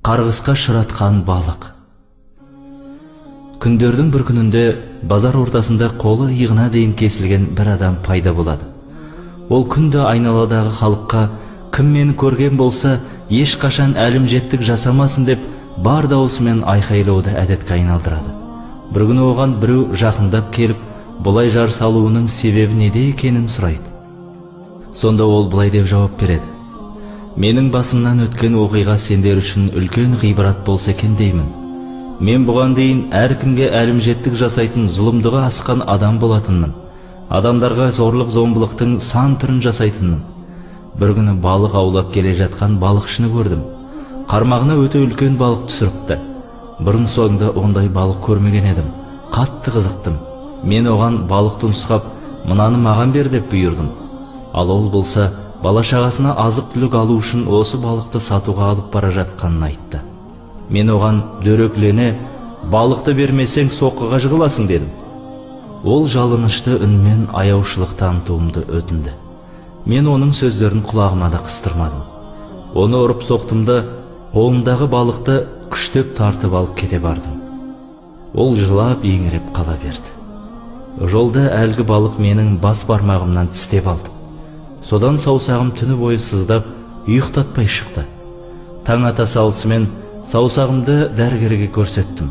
Қарғысқа шыратқан балық. Күндердің бір күнінде базар ортасында қолы иығына дейін кесілген бір адам пайда болады. Ол күнде айналадағы халыққа кім мені көрген болса, ешқашан әлімжеттік жасамасын деп бар даусымен айқайлауды әдетке айналдырады. Бір күні оған біреу жақындап келіп, бұлай жар салуының себебі неде екенін сұрайды. Сонда ол бұлай деп жауап береді: менің басымнан өткен оқиға сендер үшін үлкен ғибрат болса екен деймін. Мен бұған дейін әркімге әлімжеттік жасайтын, зұлымдығы асқан адам болатынмын. Адамдарға зорлық-зомбылықтың сан түрін жасайтынмын. Бір күні балық аулап келе жатқан балықшыны көрдім. Қармағына өте үлкен балық түсіріпті. Бұрын соңды ондай балық көрмеген едім. Қатты қызықтым. Мен оған балықты нұсқап, мынаны маған бер деп бұйырдым. Ал ол болса, бала-шағасына азық-түлік алу үшін осы балықты сатуға алып бара жатқанын айтты. Мен оған дөреклене, балықты бермесең соққыға жығыласың дедім. Ол жалынышты үнмен аяушылық танытуымды өтінді. Мен оның сөздерін құлағыма да қыстырмадым. Оны ұрып соқтымда, қолымдағы балықты күштеп тартып алып кете бардым. Ол жылап еңіреп қала берді. Жолда әлгі балық менің бас бармағымнан тістеп алды. Содан саусағым түні бойы сыздап, ұйықтатпай шықты. Таң ата салысымен саусағымды дәрігерге көрсеттім.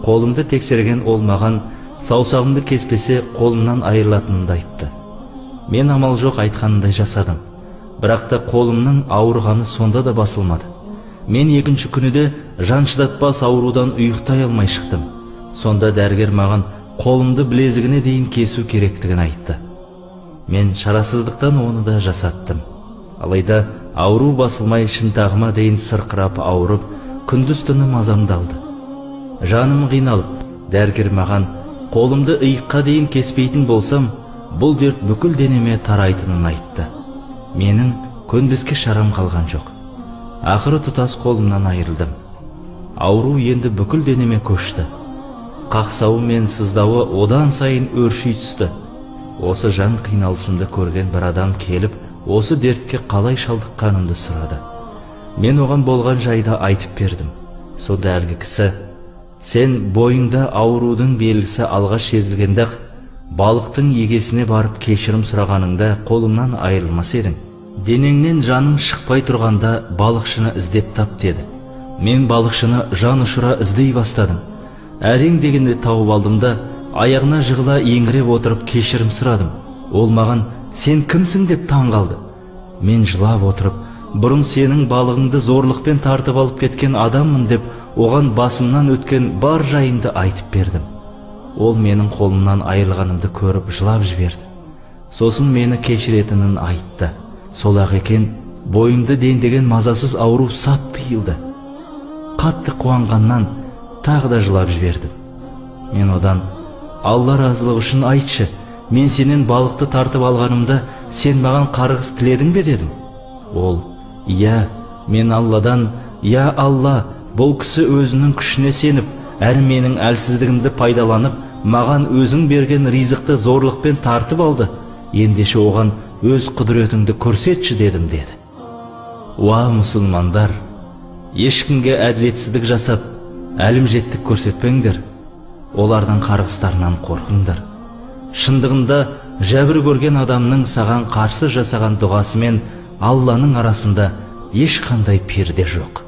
Қолымды тексерген ол маған саусағымды кеспесе қолымнан айырылатынымды айтты. Мен амал жоқ айтқанындай жасадым. Бірақ та қолымның ауырғаны сонда да басылмады. Мен екінші күні де жан шыдатпас аурудан ұйықтай алмай шықтым. Сонда дәрігер маған қолымды білезігіне дейін кесу керектігін айтты. Мен шарасыздықтан оны да жасаттым. Алайда ауру басылмай шынтағыма дейін сырқырап ауырып, күндіз-түні мазамдалды. Жаным қиналып, дәрігер маған қолымды иыққа дейін кеспейтін болсам, бұл дерт бүкіл денеме тарайтынын айтты. Менің көнбеске шарам қалған жоқ. Ақыры тұтас қолымнан айырылдым. Ауру енді бүкіл денеме көшті. Қақсауы мен сыздауы одан сайын өрши түсті. Осы жан қиналысымды көрген бір адам келіп, осы дертке қалай шалдыққанымды сұрады. Мен оған болған жайды айтып бердім. Сонда әлгі кісі: сен бойыңда аурудың белгісі алғаш сезілгенде-ақ балықтың егесіне барып кешірім сұрағаныңда қолымнан айырылмас едің. Денеңнен жаның шықпай тұрғанда балықшыны іздеп тап деді. Мен балықшыны жан ұшыра іздей бастадым. Әрең дегенде тауып алдым да, аяғына жығыла еңіреп отырып кешірім сұрадым. Ол маған: сен кімсің деп таң қалды. Мен жылап отырып, бұрын сенің балығыңды зорлықпен тартып алып кеткен адаммын деп, оған басымнан өткен бар жайымды айтып бердім. Ол менің қолымнан айырылғанымды көріп жылап жіберді. Сосын мені кешіретінін айтты. Сол-ақ екен, бойымды дендеген мазасыз ауру сап тыйылды. Қатты қуанғаннан тағы да жылап жібердім. Мен одан: Алла разылығы үшін айтшы, мен сенен балықты тартып алғанымда сен маған қарғыс тіледің бе дедім. Ол: иә, мен Алладан: я Алла, бұл кісі өзінің күшіне сеніп, әрі менің әлсіздігімді пайдаланып, маған өзің берген ризықты зорлықпен тартып алды. Ендеше оған өз құдіретіңді көрсетші дедім деді. Уа мұсылмандар, ешкімге әділетсіздік жасап, әлімжеттік көрсетпеңдер. Олардың қарғыстарынан қорқыңдар. Шындығында жәбір көрген адамның саған қарсы жасаған дұғасы мен Алланың арасында ешқандай перде жоқ.